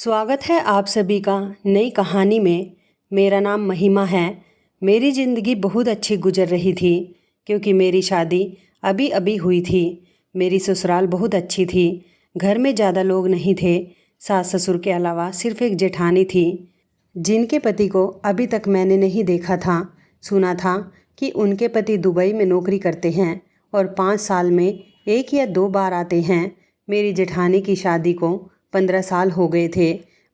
स्वागत है आप सभी का नई कहानी में। मेरा नाम महिमा है। मेरी ज़िंदगी बहुत अच्छी गुजर रही थी क्योंकि मेरी शादी अभी अभी हुई थी। मेरी ससुराल बहुत अच्छी थी। घर में ज़्यादा लोग नहीं थे। सास ससुर के अलावा सिर्फ एक जेठानी थी जिनके पति को अभी तक मैंने नहीं देखा था। सुना था कि उनके पति दुबई में नौकरी करते हैं और 5 साल में 1 या 2 बार आते हैं। मेरी जेठानी की शादी को 15 साल हो गए थे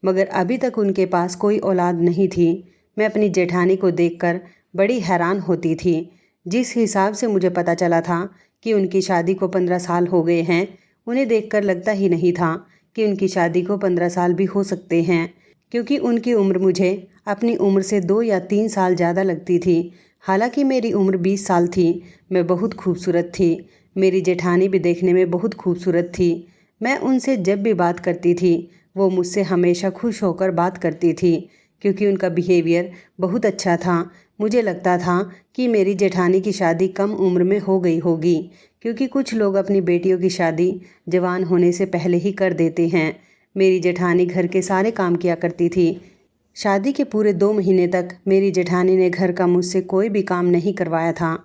मगर अभी तक उनके पास कोई औलाद नहीं थी। मैं अपनी जेठानी को देखकर बड़ी हैरान होती थी। जिस हिसाब से मुझे पता चला था कि उनकी शादी को 15 साल हो गए हैं, उन्हें देखकर लगता ही नहीं था कि उनकी शादी को 15 साल भी हो सकते हैं, क्योंकि उनकी उम्र मुझे अपनी उम्र से 2 या 3 साल ज़्यादा लगती थी। हालांकि मेरी उम्र 20 साल थी। मैं बहुत खूबसूरत थी। मेरी जेठानी भी देखने में बहुत खूबसूरत थी। मैं उनसे जब भी बात करती थी वो मुझसे हमेशा खुश होकर बात करती थी क्योंकि उनका बिहेवियर बहुत अच्छा था। मुझे लगता था कि मेरी जेठानी की शादी कम उम्र में हो गई होगी, क्योंकि कुछ लोग अपनी बेटियों की शादी जवान होने से पहले ही कर देते हैं। मेरी जेठानी घर के सारे काम किया करती थी। शादी के पूरे 2 महीने तक मेरी जेठानी ने घर का मुझसे कोई भी काम नहीं करवाया था।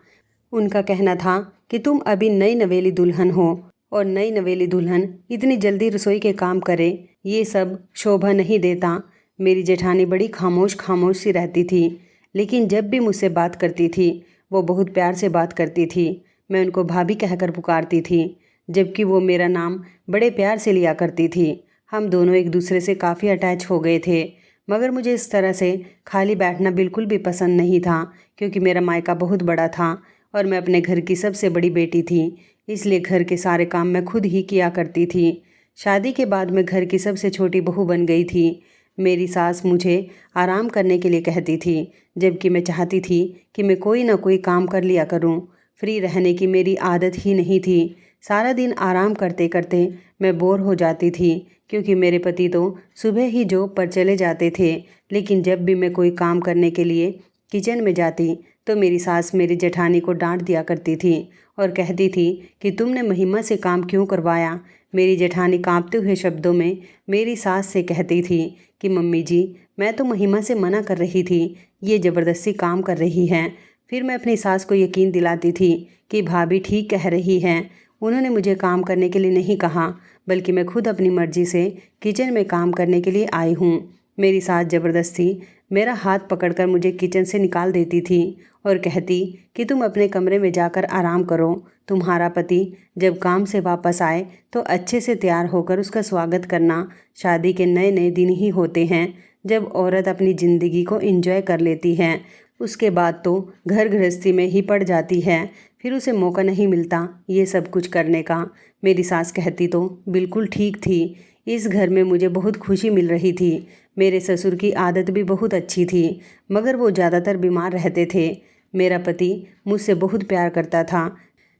उनका कहना था कि तुम अभी नई नवेली दुल्हन हो और नई नवेली दुल्हन इतनी जल्दी रसोई के काम करे, ये सब शोभा नहीं देता। मेरी जेठानी बड़ी खामोश खामोश सी रहती थी, लेकिन जब भी मुझसे बात करती थी वो बहुत प्यार से बात करती थी। मैं उनको भाभी कहकर पुकारती थी, जबकि वो मेरा नाम बड़े प्यार से लिया करती थी। हम दोनों एक दूसरे से काफ़ी अटैच हो गए थे, मगर मुझे इस तरह से खाली बैठना बिल्कुल भी पसंद नहीं था, क्योंकि मेरा मायका बहुत बड़ा था और मैं अपने घर की सबसे बड़ी बेटी थी। इसलिए घर के सारे काम मैं खुद ही किया करती थी। शादी के बाद मैं घर की सबसे छोटी बहू बन गई थी। मेरी सास मुझे आराम करने के लिए कहती थी, जबकि मैं चाहती थी कि मैं कोई ना कोई काम कर लिया करूं। फ्री रहने की मेरी आदत ही नहीं थी। सारा दिन आराम करते करते मैं बोर हो जाती थी, क्योंकि मेरे पति तो सुबह ही जॉब पर चले जाते थे। लेकिन जब भी मैं कोई काम करने के लिए किचन में जाती तो मेरी सास मेरी जेठानी को डांट दिया करती थी और कहती थी कि तुमने महिमा से काम क्यों करवाया। मेरी जेठानी कांपते हुए शब्दों में मेरी सास से कहती थी कि मम्मी जी, मैं तो महिमा से मना कर रही थी, ये ज़बरदस्ती काम कर रही है। फिर मैं अपनी सास को यकीन दिलाती थी कि भाभी ठीक कह रही हैं, उन्होंने मुझे काम करने के लिए नहीं कहा, बल्कि मैं खुद अपनी मर्जी से किचन में काम करने के लिए आई हूँ। मेरी सास ज़बरदस्ती मेरा हाथ पकड़कर मुझे किचन से निकाल देती थी और कहती कि तुम अपने कमरे में जाकर आराम करो। तुम्हारा पति जब काम से वापस आए तो अच्छे से तैयार होकर उसका स्वागत करना। शादी के नए नए दिन ही होते हैं जब औरत अपनी ज़िंदगी को एंजॉय कर लेती है। उसके बाद तो घर गृहस्थी में ही पड़ जाती है, फिर उसे मौका नहीं मिलता ये सब कुछ करने का। मेरी सास कहती तो बिल्कुल ठीक थी। इस घर में मुझे बहुत खुशी मिल रही थी। मेरे ससुर की आदत भी बहुत अच्छी थी, मगर वो ज़्यादातर बीमार रहते थे। मेरा पति मुझसे बहुत प्यार करता था।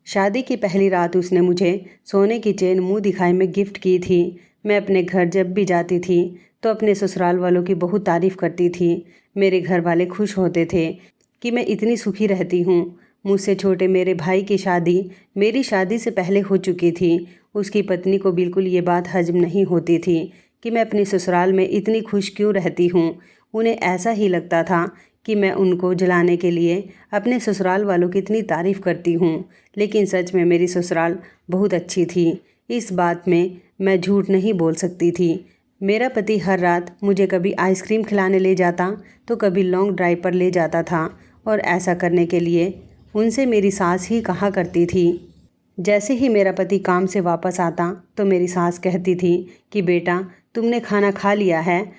शादी की पहली रात उसने मुझे सोने की चेन मुंह दिखाई में गिफ्ट की थी। मैं अपने घर जब भी जाती थी तो अपने ससुराल वालों की बहुत तारीफ़ करती थी। मेरे घर वाले खुश होते थे कि मैं इतनी सुखी रहती हूँ। मुझसे छोटे मेरे भाई की शादी मेरी शादी से पहले हो चुकी थी। उसकी पत्नी को बिल्कुल ये बात हजम नहीं होती थी कि मैं अपने ससुराल में इतनी खुश क्यों रहती हूँ। उन्हें ऐसा ही लगता था कि मैं उनको जलाने के लिए अपने ससुराल वालों की इतनी तारीफ़ करती हूँ, लेकिन सच में मेरी ससुराल बहुत अच्छी थी। इस बात में मैं झूठ नहीं बोल सकती थी। मेरा पति हर रात मुझे कभी आइसक्रीम खिलाने ले जाता तो कभी लॉन्ग ड्राइव पर ले जाता था, और ऐसा करने के लिए उनसे मेरी सास ही कहा करती थी। जैसे ही मेरा पति काम से वापस आता तो मेरी सास कहती थी कि बेटा, तुमने खाना खा लिया है,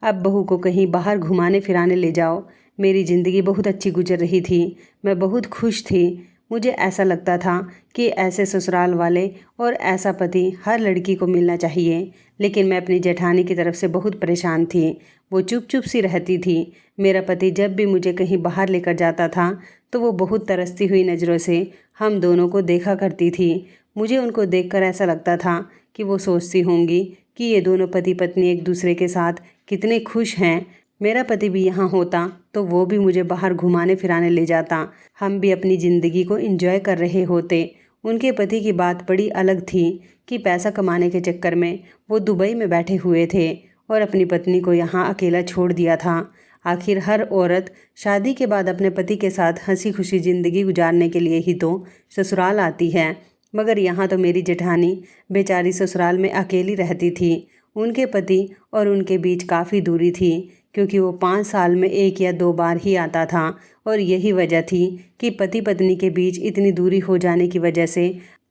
अब बहू को कहीं बाहर घुमाने फिराने ले जाओ। मेरी ज़िंदगी बहुत अच्छी गुजर रही थी। मैं बहुत खुश थी। मुझे ऐसा लगता था कि ऐसे ससुराल वाले और ऐसा पति हर लड़की को मिलना चाहिए, लेकिन मैं अपनी जेठानी की तरफ से बहुत परेशान थी। वो चुप चुप सी रहती थी। मेरा पति जब भी मुझे कहीं बाहर लेकर जाता था तो वो बहुत तरसती हुई नज़रों से हम दोनों को देखा करती थी। मुझे उनको देखकर ऐसा लगता था कि वो सोचती होंगी कि ये दोनों पति पत्नी एक दूसरे के साथ कितने खुश हैं। मेरा पति भी यहाँ होता तो वो भी मुझे बाहर घुमाने फिराने ले जाता। हम भी अपनी ज़िंदगी को एंजॉय कर रहे होते। उनके पति की बात बड़ी अलग थी कि पैसा कमाने के चक्कर में वो दुबई में बैठे हुए थे और अपनी पत्नी को यहाँ अकेला छोड़ दिया था। आखिर हर औरत शादी के बाद अपने पति के साथ हंसी खुशी ज़िंदगी गुजारने के लिए ही तो ससुराल आती है, मगर यहाँ तो मेरी जेठानी बेचारी ससुराल में अकेली रहती थी। उनके पति और उनके बीच काफ़ी दूरी थी, क्योंकि वो 5 साल में 1 या 2 बार ही आता था। और यही वजह थी कि पति पत्नी के बीच इतनी दूरी हो जाने की वजह से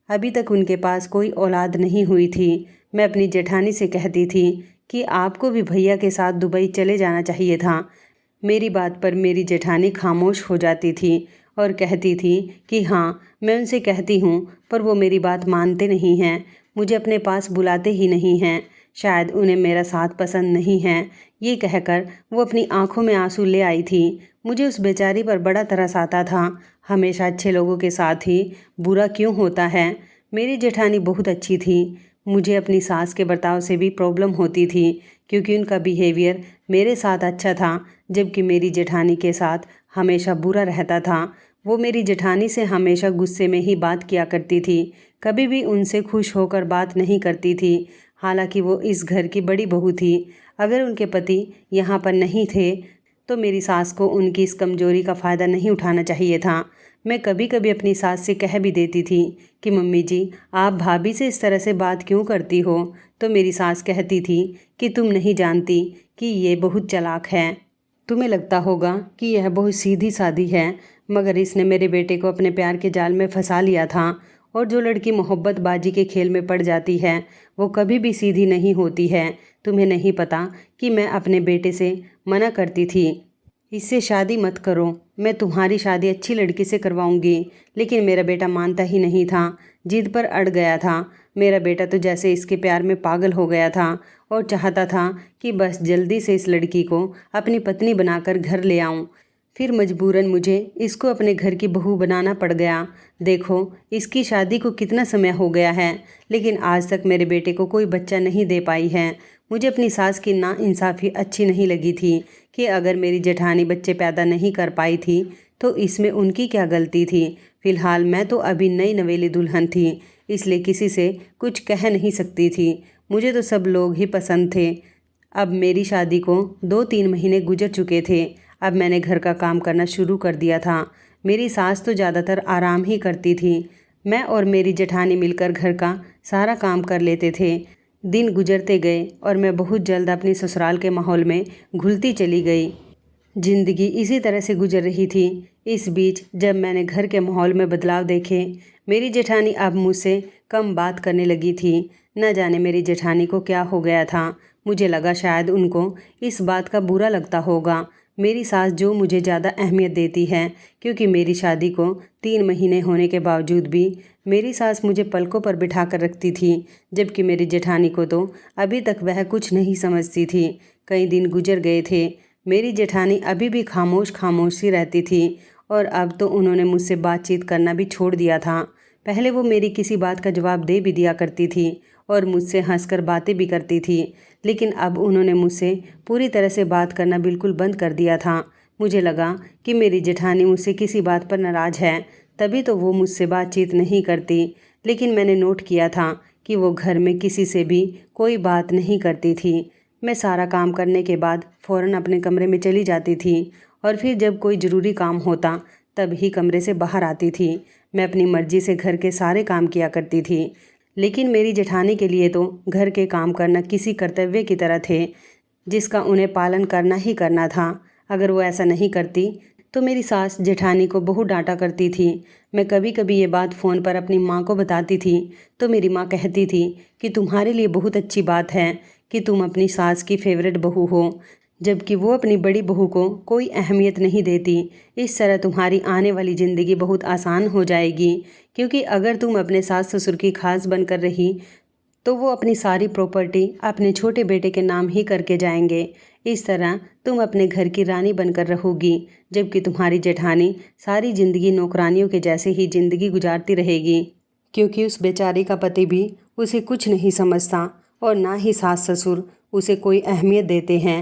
अभी तक उनके पास कोई औलाद नहीं हुई थी। मैं अपनी जेठानी से कहती थी कि आपको भी भैया के साथ दुबई चले जाना चाहिए था। मेरी बात पर मेरी जेठानी खामोश हो जाती थी और कहती थी कि हाँ, मैं उनसे कहती हूँ, पर वो मेरी बात मानते नहीं हैं, मुझे अपने पास बुलाते ही नहीं हैं। शायद उन्हें मेरा साथ पसंद नहीं है। ये कहकर वो अपनी आंखों में आंसू ले आई थी। मुझे उस बेचारी पर बड़ा तरस आता था। हमेशा अच्छे लोगों के साथ ही बुरा क्यों होता है। मेरी जेठानी बहुत अच्छी थी। मुझे अपनी सास के बर्ताव से भी प्रॉब्लम होती थी, क्योंकि उनका बिहेवियर मेरे साथ अच्छा था, जबकि मेरी जेठानी के साथ हमेशा बुरा रहता था। वो मेरी जेठानी से हमेशा गुस्से में ही बात किया करती थी, कभी भी उनसे खुश होकर बात नहीं करती थी। हालांकि वो इस घर की बड़ी बहू थी। अगर उनके पति यहाँ पर नहीं थे तो मेरी सास को उनकी इस कमजोरी का फ़ायदा नहीं उठाना चाहिए था। मैं कभी कभी अपनी सास से कह भी देती थी कि मम्मी जी, आप भाभी से इस तरह से बात क्यों करती हो। तो मेरी सास कहती थी कि तुम नहीं जानती कि ये बहुत चालाक है। तुम्हें लगता होगा कि यह बहुत सीधी सादी है, मगर इसने मेरे बेटे को अपने प्यार के जाल में फंसा लिया था। और जो लड़की मोहब्बत बाजी के खेल में पड़ जाती है वो कभी भी सीधी नहीं होती है। तुम्हें नहीं पता कि मैं अपने बेटे से मना करती थी, इससे शादी मत करो, मैं तुम्हारी शादी अच्छी लड़की से करवाऊंगी। लेकिन मेरा बेटा मानता ही नहीं था, जिद पर अड़ गया था। मेरा बेटा तो जैसे इसके प्यार में पागल हो गया था और चाहता था कि बस जल्दी से इस लड़की को अपनी पत्नी बनाकर घर ले आऊं। फिर मजबूरन मुझे इसको अपने घर की बहू बनाना पड़ गया। देखो, इसकी शादी को कितना समय हो गया है, लेकिन आज तक मेरे बेटे को कोई बच्चा नहीं दे पाई है। मुझे अपनी सास की नाइंसाफ़ी अच्छी नहीं लगी थी कि अगर मेरी जेठानी बच्चे पैदा नहीं कर पाई थी तो इसमें उनकी क्या गलती थी। फ़िलहाल मैं तो अभी नई नवेली दुल्हन थी, इसलिए किसी से कुछ कह नहीं सकती थी। मुझे तो सब लोग ही पसंद थे। अब मेरी शादी को 2-3 महीने गुजर चुके थे। अब मैंने घर का काम करना शुरू कर दिया था। मेरी सास तो ज़्यादातर आराम ही करती थी। मैं और मेरी जेठानी मिलकर घर का सारा काम कर लेते थे। दिन गुजरते गए और मैं बहुत जल्द अपनी ससुराल के माहौल में घुलती चली गई। जिंदगी इसी तरह से गुजर रही थी। इस बीच जब मैंने घर के माहौल में बदलाव देखे, मेरी जेठानी अब मुझसे कम बात करने लगी थी। न जाने मेरी जेठानी को क्या हो गया था। मुझे लगा शायद उनको इस बात का बुरा लगता होगा। मेरी सास जो मुझे ज़्यादा अहमियत देती है, क्योंकि मेरी शादी को 3 महीने होने के बावजूद भी मेरी सास मुझे पलकों पर बिठा कर रखती थी, जबकि मेरी जेठानी को तो अभी तक वह कुछ नहीं समझती थी। कई दिन गुजर गए थे। मेरी जेठानी अभी भी खामोश खामोश सी रहती थी और अब तो उन्होंने मुझसे बातचीत करना भी छोड़ दिया था। पहले वो मेरी किसी बात का जवाब दे भी दिया करती थी और मुझसे हंसकर बातें भी करती थी, लेकिन अब उन्होंने मुझसे पूरी तरह से बात करना बिल्कुल बंद कर दिया था। मुझे लगा कि मेरी जेठानी मुझसे किसी बात पर नाराज़ है, तभी तो वो मुझसे बातचीत नहीं करती। लेकिन मैंने नोट किया था कि वो घर में किसी से भी कोई बात नहीं करती थी। मैं सारा काम करने के बाद फ़ौरन अपने कमरे में चली जाती थी और फिर जब कोई ज़रूरी काम होता तब ही कमरे से बाहर आती थी। मैं अपनी मर्ज़ी से घर के सारे काम किया करती थी, लेकिन मेरी जेठानी के लिए तो घर के काम करना किसी कर्तव्य की तरह थे, जिसका उन्हें पालन करना ही करना था। अगर वो ऐसा नहीं करती तो मेरी सास जेठानी को बहुत डांटा करती थी। मैं कभी कभी ये बात फ़ोन पर अपनी माँ को बताती थी तो मेरी माँ कहती थी कि तुम्हारे लिए बहुत अच्छी बात है कि तुम अपनी सास की फेवरेट बहू हो, जबकि वो अपनी बड़ी बहू को कोई अहमियत नहीं देती। इस तरह तुम्हारी आने वाली ज़िंदगी बहुत आसान हो जाएगी, क्योंकि अगर तुम अपने सास ससुर की खास बनकर रही तो वो अपनी सारी प्रॉपर्टी अपने छोटे बेटे के नाम ही करके जाएंगे। इस तरह तुम अपने घर की रानी बनकर रहोगी, जबकि तुम्हारी जेठानी सारी ज़िंदगी नौकरानियों के जैसे ही ज़िंदगी गुजारती रहेगी, क्योंकि उस बेचारी का पति भी उसे कुछ नहीं समझता और ना ही सास ससुर उसे कोई अहमियत देते हैं।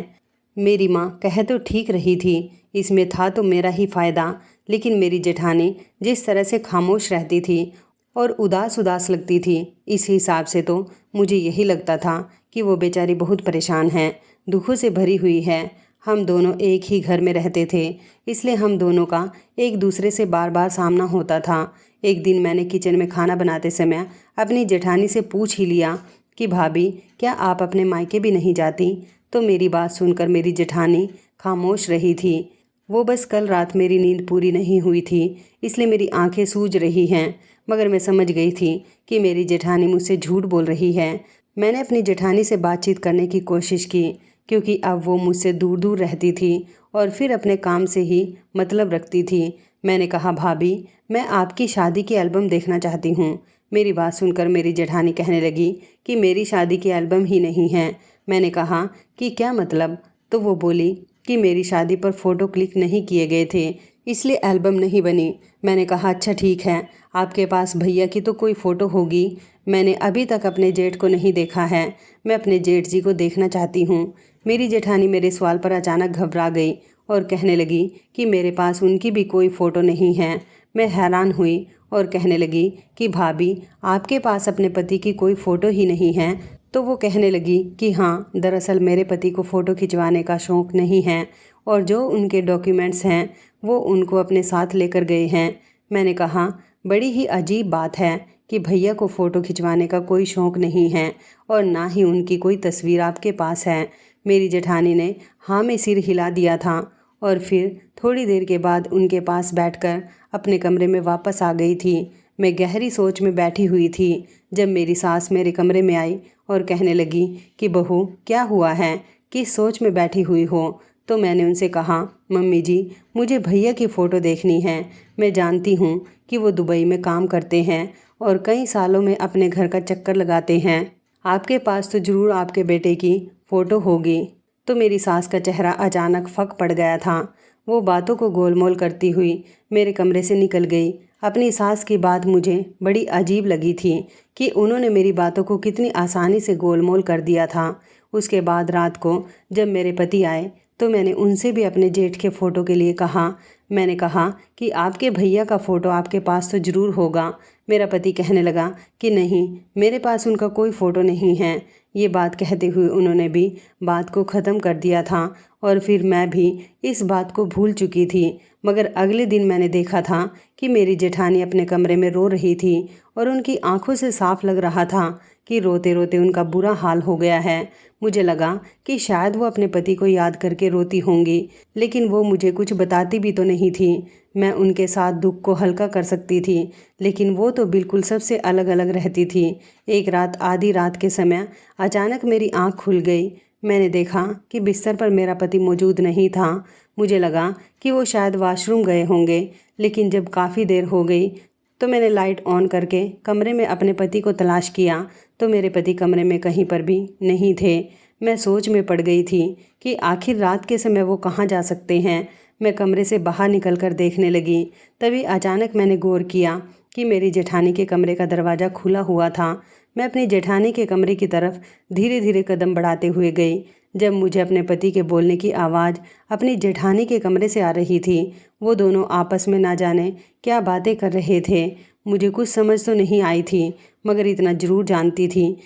मेरी माँ कह तो ठीक रही थी, इसमें था तो मेरा ही फ़ायदा। लेकिन मेरी जेठानी जिस तरह से खामोश रहती थी और उदास उदास लगती थी, इस हिसाब से तो मुझे यही लगता था कि वो बेचारी बहुत परेशान है, दुखों से भरी हुई है। हम दोनों एक ही घर में रहते थे, इसलिए हम दोनों का एक दूसरे से बार बार सामना होता था। एक दिन मैंने किचन में खाना बनाते समय अपनी जेठानी से पूछ ही लिया कि भाभी, क्या आप अपने मायके भी नहीं जाती? तो मेरी बात सुनकर मेरी जेठानी खामोश रही थी। वो बस कल रात मेरी नींद पूरी नहीं हुई थी, इसलिए मेरी आंखें सूज रही हैं। मगर मैं समझ गई थी कि मेरी जेठानी मुझसे झूठ बोल रही है। मैंने अपनी जेठानी से बातचीत करने की कोशिश की, क्योंकि अब वो मुझसे दूर दूर रहती थी और फिर अपने काम से ही मतलब रखती थी। मैंने कहा, भाभी, मैं आपकी शादी की एल्बम देखना चाहती हूँ। मेरी बात सुनकर मेरी जेठानी कहने लगी कि मेरी शादी की एल्बम ही नहीं है। मैंने कहा कि क्या मतलब? तो वो बोली कि मेरी शादी पर फ़ोटो क्लिक नहीं किए गए थे, इसलिए एल्बम नहीं बनी। मैंने कहा, अच्छा ठीक है, आपके पास भैया की तो कोई फ़ोटो होगी। मैंने अभी तक अपने जेठ को नहीं देखा है, मैं अपने जेठ जी को देखना चाहती हूँ। मेरी जेठानी मेरे सवाल पर अचानक घबरा गई और कहने लगी कि मेरे पास उनकी भी कोई फ़ोटो नहीं है। मैं हैरान हुई और कहने लगी कि भाभी, आपके पास अपने पति की कोई फ़ोटो ही नहीं है? तो वो कहने लगी कि हाँ, दरअसल मेरे पति को फ़ोटो खिंचवाने का शौक़ नहीं है और जो उनके डॉक्यूमेंट्स हैं वो उनको अपने साथ लेकर गए हैं। मैंने कहा, बड़ी ही अजीब बात है कि भैया को फ़ोटो खिंचवाने का कोई शौक़ नहीं है और ना ही उनकी कोई तस्वीर आपके पास है। मेरी जेठानी ने हाँ में सिर हिला दिया था और फिर थोड़ी देर के बाद उनके पास बैठकर अपने कमरे में वापस आ गई थी। मैं गहरी सोच में बैठी हुई थी जब मेरी सास मेरे कमरे में आई और कहने लगी कि बहू, क्या हुआ है, किस सोच में बैठी हुई हो? तो मैंने उनसे कहा, मम्मी जी, मुझे भैया की फ़ोटो देखनी है। मैं जानती हूँ कि वो दुबई में काम करते हैं और कई सालों में अपने घर का चक्कर लगाते हैं। आपके पास तो ज़रूर आपके बेटे की फ़ोटो होगी। तो मेरी सास का चेहरा अचानक फक पड़ गया था। वो बातों को गोलमोल करती हुई मेरे कमरे से निकल गई। अपनी सास की बात मुझे बड़ी अजीब लगी थी कि उन्होंने मेरी बातों को कितनी आसानी से गोलमोल कर दिया था। उसके बाद रात को जब मेरे पति आए तो मैंने उनसे भी अपने जेठ के फ़ोटो के लिए कहा। मैंने कहा कि आपके भैया का फ़ोटो आपके पास तो ज़रूर होगा। मेरा पति कहने लगा कि नहीं, मेरे पास उनका कोई फ़ोटो नहीं है। ये बात कहते हुए उन्होंने भी बात को ख़त्म कर दिया था और फिर मैं भी इस बात को भूल चुकी थी। मगर अगले दिन मैंने देखा था कि मेरी जेठानी अपने कमरे में रो रही थी और उनकी आंखों से साफ लग रहा था कि रोते रोते उनका बुरा हाल हो गया है। मुझे लगा कि शायद वो अपने पति को याद करके रोती होंगी, लेकिन वो मुझे कुछ बताती भी तो नहीं थी। मैं उनके साथ दुख को हल्का कर सकती थी, लेकिन वो तो बिल्कुल सबसे अलग अलग रहती थी। एक रात आधी रात के समय अचानक मेरी आँख खुल गई। मैंने देखा कि बिस्तर पर मेरा पति मौजूद नहीं था। मुझे लगा कि वो शायद वॉशरूम गए होंगे, लेकिन जब काफ़ी देर हो गई तो मैंने लाइट ऑन करके कमरे में अपने पति को तलाश किया तो मेरे पति कमरे में कहीं पर भी नहीं थे। मैं सोच में पड़ गई थी कि आखिर रात के समय वो कहाँ जा सकते हैं। मैं कमरे से बाहर निकलकर देखने लगी। तभी अचानक मैंने गौर किया कि मेरी जेठानी के कमरे का दरवाज़ा खुला हुआ था। मैं अपनी जेठानी के कमरे की तरफ धीरे धीरे कदम बढ़ाते हुए गई। जब मुझे अपने पति के बोलने की आवाज़ अपनी जेठानी के कमरे से आ रही थी, वो दोनों आपस में ना जाने क्या बातें कर रहे थे। मुझे कुछ समझ तो नहीं आई थी, मगर इतना ज़रूर जानती थी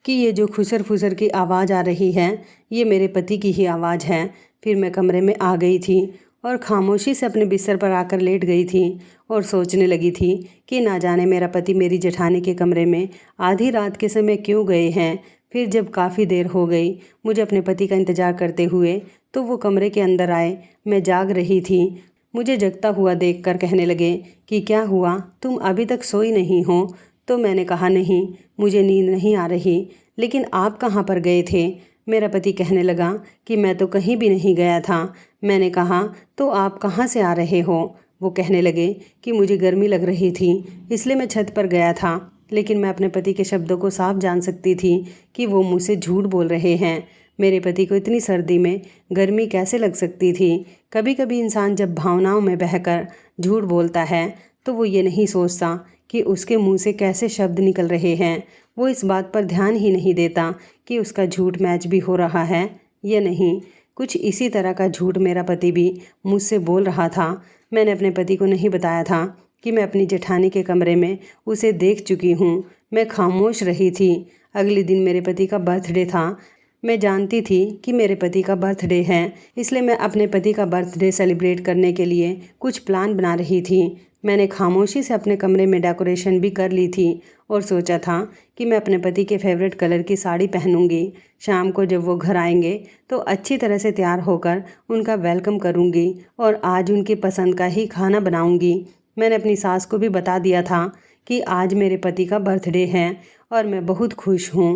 कि ये जो खुसर फुसर की आवाज़ आ रही है, ये मेरे पति की ही आवाज़ है। फिर मैं कमरे में आ गई थी और खामोशी से अपने बिस्तर पर आकर लेट गई थी और सोचने लगी थी कि ना जाने मेरा पति मेरी जेठानी के कमरे में आधी रात के समय क्यों गए हैं। फिर जब काफ़ी देर हो गई मुझे अपने पति का इंतज़ार करते हुए, तो वो कमरे के अंदर आए। मैं जाग रही थी। मुझे जगता हुआ देखकर कहने लगे कि क्या हुआ, तुम अभी तक सोई नहीं हो? तो मैंने कहा, नहीं, मुझे नींद नहीं आ रही। लेकिन आप कहाँ पर गए थे? मेरा पति कहने लगा कि मैं तो कहीं भी नहीं गया था। मैंने कहा, तो आप कहाँ से आ रहे हो? वो कहने लगे कि मुझे गर्मी लग रही थी, इसलिए मैं छत पर गया था। लेकिन मैं अपने पति के शब्दों को साफ जान सकती थी कि वो मुझसे झूठ बोल रहे हैं। मेरे पति को इतनी सर्दी में गर्मी कैसे लग सकती थी? कभी कभी इंसान जब भावनाओं में बहकर झूठ बोलता है तो वो ये नहीं सोचता कि उसके मुंह से कैसे शब्द निकल रहे हैं। वो इस बात पर ध्यान ही नहीं देता कि उसका झूठ मैच भी हो रहा है या नहीं। कुछ इसी तरह का झूठ मेरा पति भी मुझसे बोल रहा था। मैंने अपने पति को नहीं बताया था कि मैं अपनी जेठानी के कमरे में उसे देख चुकी हूँ। मैं खामोश रही थी। अगले दिन मेरे पति का बर्थडे था। मैं जानती थी कि मेरे पति का बर्थडे है, इसलिए मैं अपने पति का बर्थडे सेलिब्रेट करने के लिए कुछ प्लान बना रही थी। मैंने खामोशी से अपने कमरे में डेकोरेशन भी कर ली थी और सोचा था कि मैं अपने पति के फेवरेट कलर की साड़ी पहनूंगी। शाम को जब वो घर आएंगे तो अच्छी तरह से तैयार होकर उनका वेलकम करूंगी और आज उनकी पसंद का ही खाना बनाऊंगी। मैंने अपनी सास को भी बता दिया था कि आज मेरे पति का बर्थडे है और मैं बहुत खुश हूँ।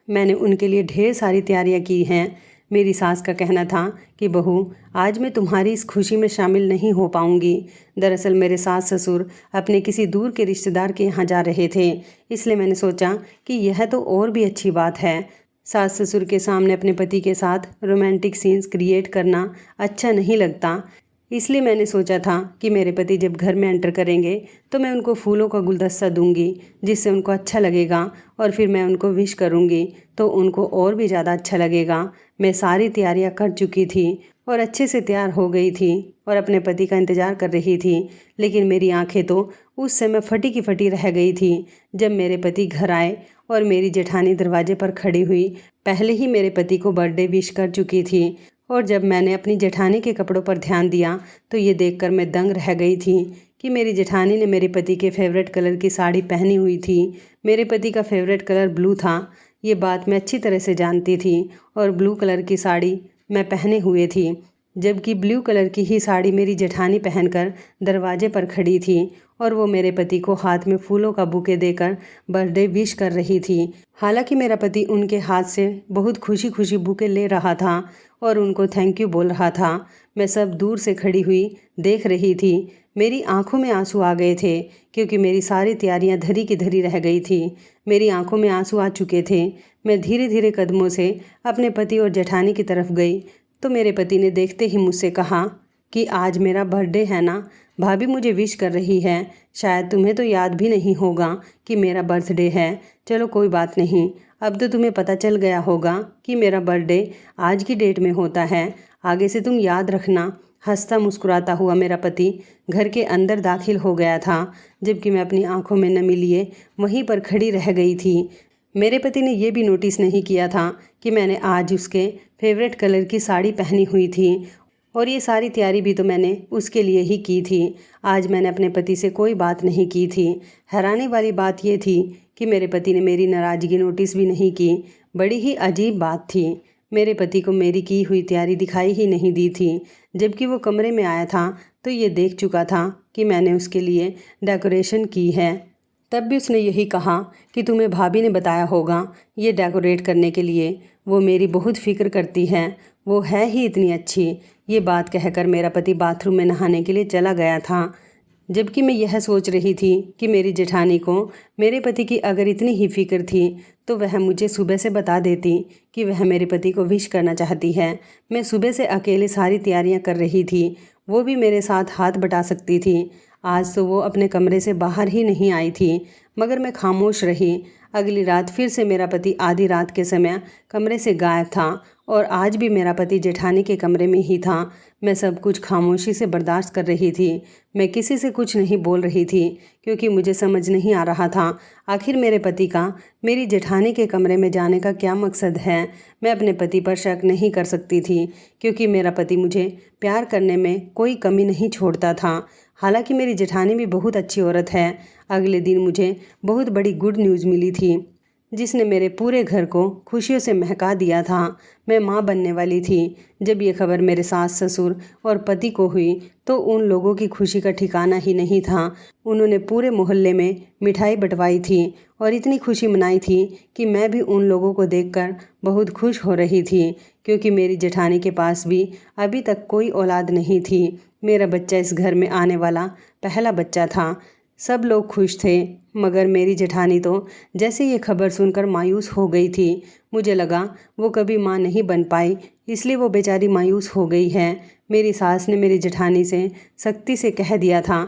मैंने उनके लिए ढेर सारी तैयारियां की हैं। मेरी सास का कहना था कि बहू, आज मैं तुम्हारी इस खुशी में शामिल नहीं हो पाऊंगी। दरअसल मेरे सास ससुर अपने किसी दूर के रिश्तेदार के यहाँ जा रहे थे, इसलिए मैंने सोचा कि यह तो और भी अच्छी बात है। सास ससुर के सामने अपने पति के साथ रोमांटिक सीन्स क्रिएट करना अच्छा नहीं लगता, इसलिए मैंने सोचा था कि मेरे पति जब घर में एंटर करेंगे तो मैं उनको फूलों का गुलदस्ता दूंगी, जिससे उनको अच्छा लगेगा और फिर मैं उनको विश करूंगी तो उनको और भी ज़्यादा अच्छा लगेगा। मैं सारी तैयारियां कर चुकी थी और अच्छे से तैयार हो गई थी और अपने पति का इंतज़ार कर रही थी, लेकिन मेरी आंखें तो उस समय फटी की फटी रह गई थी जब मेरे पति घर आए और मेरी जेठानी दरवाजे पर खड़ी हुई पहले ही मेरे पति को बर्थडे विश कर चुकी थी। और जब मैंने अपनी जेठानी के कपड़ों पर ध्यान दिया तो ये देखकर मैं दंग रह गई थी कि मेरी जेठानी ने मेरे पति के फेवरेट कलर की साड़ी पहनी हुई थी। मेरे पति का फेवरेट कलर ब्लू था, ये बात मैं अच्छी तरह से जानती थी और ब्लू कलर की साड़ी मैं पहने हुए थी, जबकि ब्लू कलर की ही साड़ी मेरी जेठानी पहनकर दरवाजे पर खड़ी थी और वो मेरे पति को हाथ में फूलों का बुके देकर बर्थडे विश कर रही थी। हालांकि मेरा पति उनके हाथ से बहुत खुशी खुशी बुके ले रहा था और उनको थैंक यू बोल रहा था। मैं सब दूर से खड़ी हुई देख रही थी। मेरी आंखों में आंसू आ गए थे क्योंकि मेरी सारी तैयारियां धरी की धरी रह गई थी। मेरी आंखों में आंसू आ चुके थे। मैं धीरे धीरे कदमों से अपने पति और जेठानी की तरफ गई तो मेरे पति ने देखते ही मुझसे कहा कि आज मेरा बर्थडे है ना, भाभी मुझे विश कर रही है। शायद तुम्हें तो याद भी नहीं होगा कि मेरा बर्थडे है। चलो कोई बात नहीं, अब तो तुम्हें पता चल गया होगा कि मेरा बर्थडे आज की डेट में होता है। आगे से तुम याद रखना। हंसता मुस्कुराता हुआ मेरा पति घर के अंदर दाखिल हो गया था, जबकि मैं अपनी आंखों में नमी लिए वहीं पर खड़ी रह गई थी। मेरे पति ने यह भी नोटिस नहीं किया था कि मैंने आज उसके फेवरेट कलर की साड़ी पहनी हुई थी और ये सारी तैयारी भी तो मैंने उसके लिए ही की थी। आज मैंने अपने पति से कोई बात नहीं की थी। हैरानी वाली बात यह थी कि मेरे पति ने मेरी नाराज़गी नोटिस भी नहीं की। बड़ी ही अजीब बात थी। मेरे पति को मेरी की हुई तैयारी दिखाई ही नहीं दी थी, जबकि वो कमरे में आया था तो ये देख चुका था कि मैंने उसके लिए डेकोरेशन की है। तब भी उसने यही कहा कि तुम्हें भाभी ने बताया होगा ये डेकोरेट करने के लिए। वो मेरी बहुत फिक्र करती है, वो है ही इतनी अच्छी। ये बात कहकर मेरा पति बाथरूम में नहाने के लिए चला गया था, जबकि मैं यह सोच रही थी कि मेरी जेठानी को मेरे पति की अगर इतनी ही फिक्र थी तो वह मुझे सुबह से बता देती कि वह मेरे पति को विश करना चाहती है। मैं सुबह से अकेले सारी तैयारियां कर रही थी, वो भी मेरे साथ हाथ बटा सकती थी। आज तो वो अपने कमरे से बाहर ही नहीं आई थी, मगर मैं खामोश रही। अगली रात फिर से मेरा पति आधी रात के समय कमरे से गायब था और आज भी मेरा पति जेठानी के कमरे में ही था। मैं सब कुछ खामोशी से बर्दाश्त कर रही थी। मैं किसी से कुछ नहीं बोल रही थी क्योंकि मुझे समझ नहीं आ रहा था आखिर मेरे पति का मेरी जेठानी के कमरे में जाने का क्या मकसद है। मैं अपने पति पर शक नहीं कर सकती थी क्योंकि मेरा पति मुझे प्यार करने में कोई कमी नहीं छोड़ता था। हालांकि मेरी जेठानी भी बहुत अच्छी औरत है। अगले दिन मुझे बहुत बड़ी गुड न्यूज़ मिली थी जिसने मेरे पूरे घर को खुशियों से महका दिया था। मैं माँ बनने वाली थी। जब ये खबर मेरे सास ससुर और पति को हुई तो उन लोगों की खुशी का ठिकाना ही नहीं था। उन्होंने पूरे मोहल्ले में मिठाई बंटवाई थी और इतनी खुशी मनाई थी कि मैं भी उन लोगों को देखकर बहुत खुश हो रही थी क्योंकि मेरी जेठानी के पास भी अभी तक कोई औलाद नहीं थी। मेरा बच्चा इस घर में आने वाला पहला बच्चा था। सब लोग खुश थे, मगर मेरी जेठानी तो जैसे ये खबर सुनकर मायूस हो गई थी। मुझे लगा वो कभी माँ नहीं बन पाई, इसलिए वो बेचारी मायूस हो गई है। मेरी सास ने मेरी जेठानी से सख्ती से कह दिया था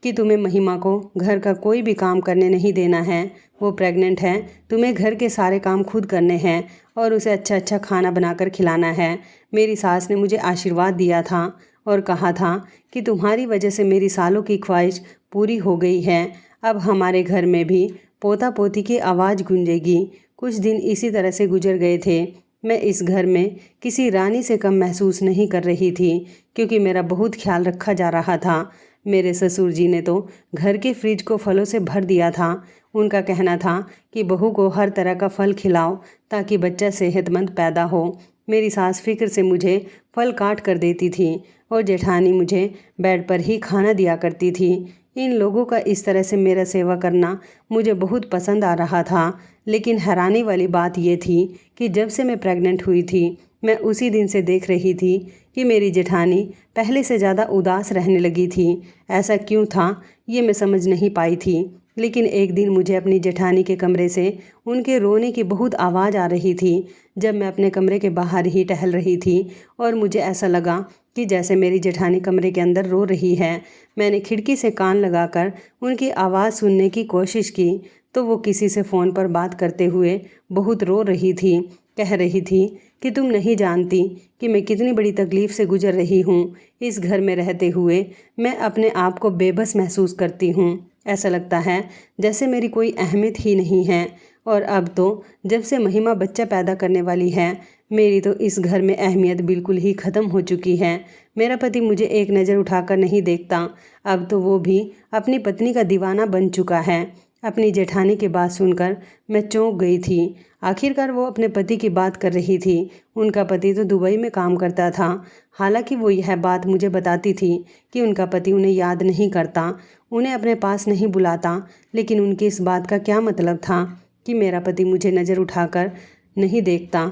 कि तुम्हें महिमा को घर का कोई भी काम करने नहीं देना है। वो प्रेग्नेंट है, तुम्हें घर के सारे काम खुद करने हैं और उसे अच्छा अच्छा खाना बनाकर खिलाना है। मेरी सास ने मुझे आशीर्वाद दिया था और कहा था कि तुम्हारी वजह से मेरी सालों की ख्वाहिश पूरी हो गई है। अब हमारे घर में भी पोता पोती की आवाज़ गूंजेगी। कुछ दिन इसी तरह से गुजर गए थे। मैं इस घर में किसी रानी से कम महसूस नहीं कर रही थी, क्योंकि मेरा बहुत ख्याल रखा जा रहा था। मेरे ससुर जी ने तो घर के फ्रिज को फलों से भर दिया था। उनका कहना था कि बहू को हर तरह का फल खिलाओ ताकि बच्चा सेहतमंद पैदा हो। मेरी सास फिक्र से मुझे फल काट कर देती थी और जेठानी मुझे बेड पर ही खाना दिया करती थी। इन लोगों का इस तरह से मेरा सेवा करना मुझे बहुत पसंद आ रहा था। लेकिन हैरानी वाली बात ये थी कि जब से मैं प्रेग्नेंट हुई थी, मैं उसी दिन से देख रही थी कि मेरी जेठानी पहले से ज़्यादा उदास रहने लगी थी। ऐसा क्यों था, ये मैं समझ नहीं पाई थी। लेकिन एक दिन मुझे अपनी जेठानी के कमरे से उनके रोने की बहुत आवाज़ आ रही थी। जब मैं अपने कमरे के बाहर ही टहल रही थी और मुझे ऐसा लगा कि जैसे मेरी जेठानी कमरे के अंदर रो रही है। मैंने खिड़की से कान लगाकर उनकी आवाज़ सुनने की कोशिश की तो वो किसी से फ़ोन पर बात करते हुए बहुत रो रही थी। कह रही थी कि तुम नहीं जानती कि मैं कितनी बड़ी तकलीफ़ से गुजर रही हूँ। इस घर में रहते हुए मैं अपने आप को बेबस महसूस करती हूँ। ऐसा लगता है जैसे मेरी कोई अहमियत ही नहीं है। और अब तो जब से महिमा बच्चा पैदा करने वाली है, मेरी तो इस घर में अहमियत बिल्कुल ही ख़त्म हो चुकी है। मेरा पति मुझे एक नज़र उठाकर नहीं देखता। अब तो वो भी अपनी पत्नी का दीवाना बन चुका है। अपनी जेठानी की बात सुनकर मैं चौंक गई थी। आखिरकार वो अपने पति की बात कर रही थी। उनका पति तो दुबई में काम करता था। हालांकि वो यह बात मुझे बताती थी कि उनका पति उन्हें याद नहीं करता, उन्हें अपने पास नहीं बुलाता। लेकिन उनकी इस बात का क्या मतलब था कि मेरा पति मुझे नज़र उठाकर नहीं देखता?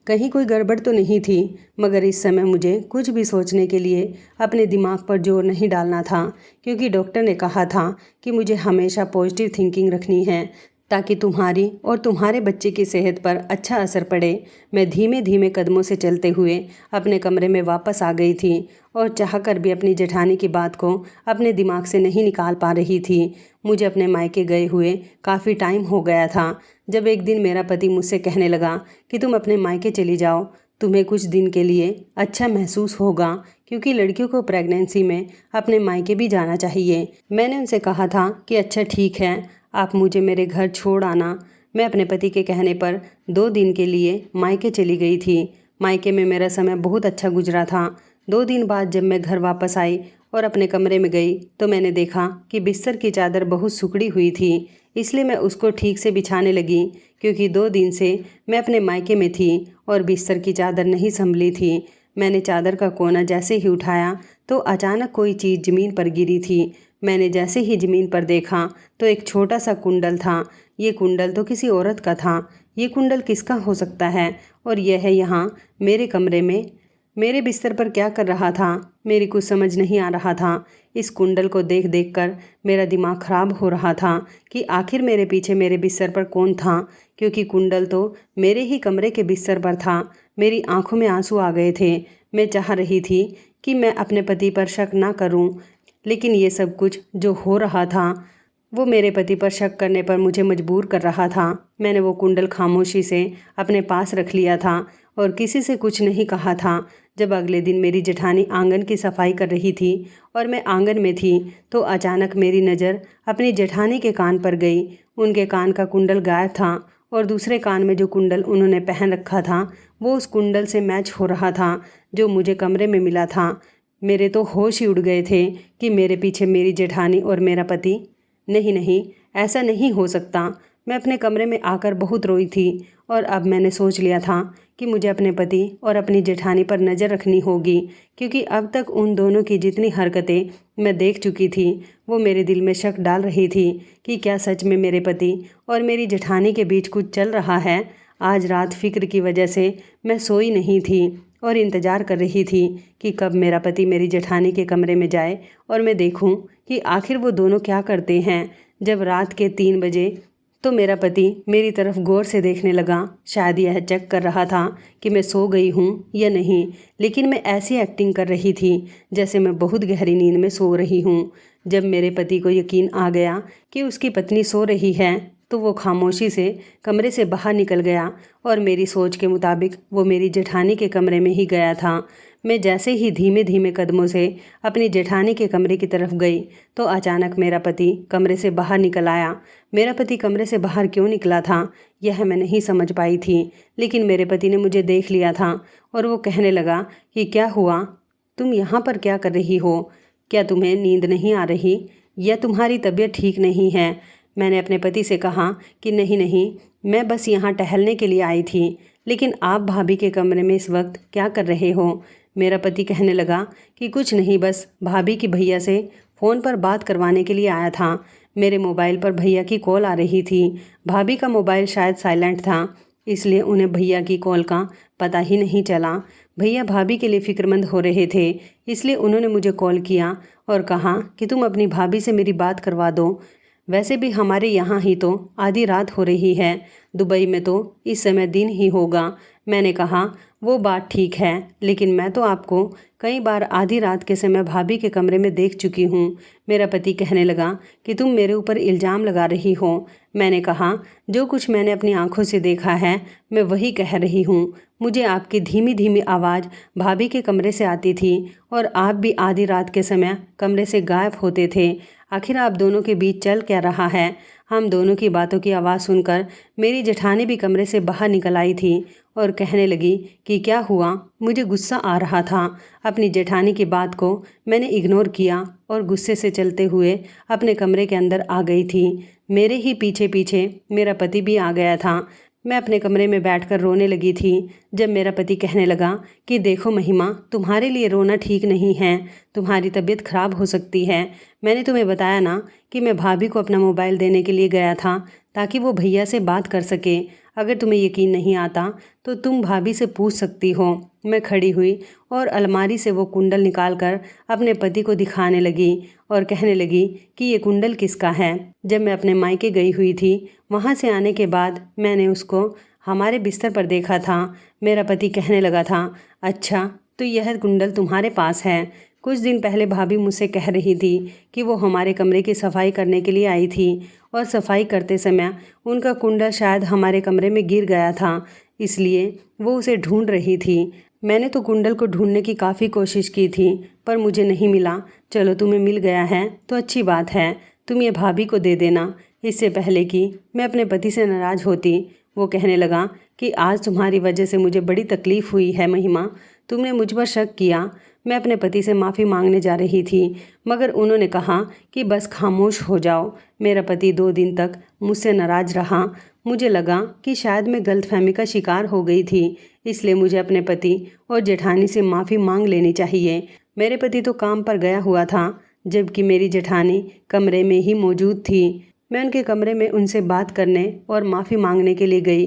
कहीं कोई गड़बड़ तो नहीं थी। मगर इस समय मुझे कुछ भी सोचने के लिए अपने दिमाग पर जोर नहीं डालना था, क्योंकि डॉक्टर ने कहा था कि मुझे हमेशा पॉजिटिव थिंकिंग रखनी है ताकि तुम्हारी और तुम्हारे बच्चे की सेहत पर अच्छा असर पड़े। मैं धीमे धीमे कदमों से चलते हुए अपने कमरे में वापस आ गई थी और चाहकर भी अपनी जेठानी की बात को अपने दिमाग से नहीं निकाल पा रही थी। मुझे अपने मायके गए हुए काफ़ी टाइम हो गया था जब एक दिन मेरा पति मुझसे कहने लगा कि तुम अपने मायके चली जाओ, तुम्हें कुछ दिन के लिए अच्छा महसूस होगा, क्योंकि लड़कियों को प्रेगनेंसी में अपने मायके भी जाना चाहिए। मैंने उनसे कहा था कि अच्छा ठीक है, आप मुझे मेरे घर छोड़ आना। मैं अपने पति के कहने पर 2 दिन के लिए मायके चली गई थी। मायके में मेरा समय बहुत अच्छा गुजरा था। 2 दिन बाद जब मैं घर वापस आई और अपने कमरे में गई तो मैंने देखा कि बिस्तर की चादर बहुत सिकुड़ी हुई थी। इसलिए मैं उसको ठीक से बिछाने लगी, क्योंकि 2 दिन से मैं अपने मायके में थी और बिस्तर की चादर नहीं संभली थी। मैंने चादर का कोना जैसे ही उठाया तो अचानक कोई चीज़ ज़मीन पर गिरी थी। मैंने जैसे ही ज़मीन पर देखा तो एक छोटा सा कुंडल था। ये कुंडल तो किसी औरत का था। ये कुंडल किसका हो सकता है? और यह है यहाँ मेरे कमरे में मेरे बिस्तर पर क्या कर रहा था? मेरी कुछ समझ नहीं आ रहा था। इस कुंडल को देख देख कर मेरा दिमाग ख़राब हो रहा था कि आखिर मेरे पीछे मेरे बिस्तर पर कौन था, क्योंकि कुंडल तो मेरे ही कमरे के बिस्तर पर था। मेरी आंखों में आंसू आ गए थे। मैं चाह रही थी कि मैं अपने पति पर शक ना करूं, लेकिन ये सब कुछ जो हो रहा था वो मेरे पति पर शक करने पर मुझे मजबूर कर रहा था। मैंने वो कुंडल खामोशी से अपने पास रख लिया था और किसी से कुछ नहीं कहा था। जब अगले दिन मेरी जेठानी आंगन की सफाई कर रही थी और मैं आंगन में थी तो अचानक मेरी नज़र अपनी जेठानी के कान पर गई। उनके कान का कुंडल गायब था और दूसरे कान में जो कुंडल उन्होंने पहन रखा था वो उस कुंडल से मैच हो रहा था जो मुझे कमरे में मिला था। मेरे तो होश ही उड़ गए थे कि मेरे पीछे मेरी जेठानी और मेरा पति। नहीं नहीं, ऐसा नहीं हो सकता। मैं अपने कमरे में आकर बहुत रोई थी और अब मैंने सोच लिया था कि मुझे अपने पति और अपनी जेठानी पर नज़र रखनी होगी, क्योंकि अब तक उन दोनों की जितनी हरकतें मैं देख चुकी थी वो मेरे दिल में शक डाल रही थी कि क्या सच में मेरे पति और मेरी जेठानी के बीच कुछ चल रहा है। आज रात फिक्र की वजह से मैं सोई नहीं थी और इंतज़ार कर रही थी कि कब मेरा पति मेरी जेठानी के कमरे में जाए और मैं देखूं कि आखिर वो दोनों क्या करते हैं। जब रात के 3 बजे तो मेरा पति मेरी तरफ गौर से देखने लगा। शायद यह चेक कर रहा था कि मैं सो गई हूँ या नहीं, लेकिन मैं ऐसी एक्टिंग कर रही थी जैसे मैं बहुत गहरी नींद में सो रही हूँ। जब मेरे पति को यकीन आ गया कि उसकी पत्नी सो रही है तो वो खामोशी से कमरे से बाहर निकल गया और मेरी सोच के मुताबिक वो मेरी जेठानी के कमरे में ही गया था। मैं जैसे ही धीमे धीमे कदमों से अपनी जेठानी के कमरे की तरफ गई तो अचानक मेरा पति कमरे से बाहर निकल आया। मेरा पति कमरे से बाहर क्यों निकला था यह मैं नहीं समझ पाई थी, लेकिन मेरे पति ने मुझे देख लिया था और वो कहने लगा कि क्या हुआ, तुम यहाँ पर क्या कर रही हो? क्या तुम्हें नींद नहीं आ रही या तुम्हारी तबीयत ठीक नहीं है? मैंने अपने पति से कहा कि नहीं नहीं, मैं बस यहाँ टहलने के लिए आई थी। लेकिन आप भाभी के कमरे में इस वक्त क्या कर रहे हो? मेरा पति कहने लगा कि कुछ नहीं, बस भाभी की भैया से फ़ोन पर बात करवाने के लिए आया था। मेरे मोबाइल पर भैया की कॉल आ रही थी। भाभी का मोबाइल शायद साइलेंट था, इसलिए उन्हें भैया की कॉल का पता ही नहीं चला। भैया भाभी के लिए फ़िक्रमंद हो रहे थे, इसलिए उन्होंने मुझे कॉल किया और कहा कि तुम अपनी भाभी से मेरी बात करवा दो। वैसे भी हमारे यहाँ ही तो आधी रात हो रही है, दुबई में तो इस समय दिन ही होगा। मैंने कहा वो बात ठीक है, लेकिन मैं तो आपको कई बार आधी रात के समय भाभी के कमरे में देख चुकी हूँ। मेरा पति कहने लगा कि तुम मेरे ऊपर इल्ज़ाम लगा रही हो। मैंने कहा जो कुछ मैंने अपनी आंखों से देखा है मैं वही कह रही हूँ। मुझे आपकी धीमी धीमी आवाज़ भाभी के कमरे से आती थी और आप भी आधी रात के समय कमरे से गायब होते थे। आखिर आप दोनों के बीच चल क्या रहा है? हम दोनों की बातों की आवाज़ सुनकर मेरी जेठानी भी कमरे से बाहर निकल आई थी और कहने लगी कि क्या हुआ? मुझे गुस्सा आ रहा था। अपनी जेठानी की बात को मैंने इग्नोर किया और गुस्से से चलते हुए अपने कमरे के अंदर आ गई थी। मेरे ही पीछे पीछे मेरा पति भी आ गया था। मैं अपने कमरे में बैठकर रोने लगी थी जब मेरा पति कहने लगा कि देखो महिमा, तुम्हारे लिए रोना ठीक नहीं है, तुम्हारी तबीयत खराब हो सकती है। मैंने तुम्हें बताया ना कि मैं भाभी को अपना मोबाइल देने के लिए गया था ताकि वो भैया से बात कर सके। अगर तुम्हें यकीन नहीं आता तो तुम भाभी से पूछ सकती हो। मैं खड़ी हुई और अलमारी से वो कुंडल निकालकर अपने पति को दिखाने लगी और कहने लगी कि ये कुंडल किसका है। जब मैं अपने मायके गई हुई थी, वहाँ से आने के बाद मैंने उसको हमारे बिस्तर पर देखा था। मेरा पति कहने लगा था, अच्छा तो यह कुंडल तुम्हारे पास है। कुछ दिन पहले भाभी मुझसे कह रही थी कि वो हमारे कमरे की सफाई करने के लिए आई थी और सफाई करते समय उनका कुंडल शायद हमारे कमरे में गिर गया था, इसलिए वो उसे ढूंढ रही थी। मैंने तो कुंडल को ढूंढने की काफ़ी कोशिश की थी पर मुझे नहीं मिला। चलो तुम्हें मिल गया है तो अच्छी बात है, तुम ये भाभी को दे देना। इससे पहले कि मैं अपने पति से नाराज़ होती, वो कहने लगा कि आज तुम्हारी वजह से मुझे बड़ी तकलीफ़ हुई है महिमा, तुमने मुझ पर शक किया। मैं अपने पति से माफ़ी मांगने जा रही थी मगर उन्होंने कहा कि बस खामोश हो जाओ। मेरा पति 2 दिन तक मुझसे नाराज़ रहा। मुझे लगा कि शायद मैं गलतफहमी का शिकार हो गई थी, इसलिए मुझे अपने पति और जेठानी से माफ़ी मांग लेनी चाहिए। मेरे पति तो काम पर गया हुआ था जबकि मेरी जेठानी कमरे में ही मौजूद थी। मैं उनके कमरे में उनसे बात करने और माफ़ी मांगने के लिए गई